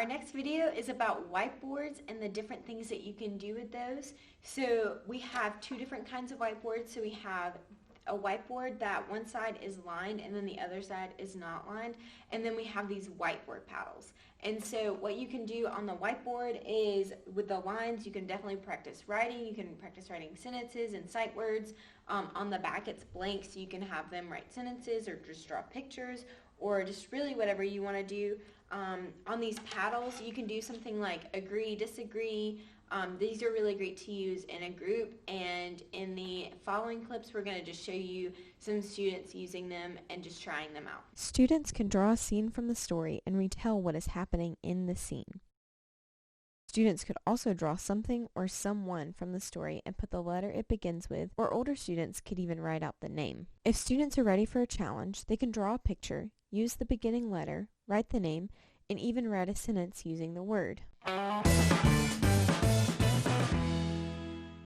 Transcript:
our next video is about whiteboards and the different things that you can do with those. So we have two different kinds of whiteboards. So we have a whiteboard that one side is lined and then the other side is not lined, and then we have these whiteboard paddles. And so what you can do on the whiteboard is, with the lines, you can definitely practice writing. You can practice writing sentences and sight words. On the back it's blank, so you can have them write sentences or just draw pictures or just really whatever you want to do. On these paddles you can do something like agree, disagree. These are really great to use in a group, and in the following clips we're going to just show you some students using them and just trying them out. Students can draw a scene from the story and retell what is happening in the scene. Students could also draw something or someone from the story and put the letter it begins with, or older students could even write out the name. If students are ready for a challenge, they can draw a picture, use the beginning letter, write the name, and even write a sentence using the word.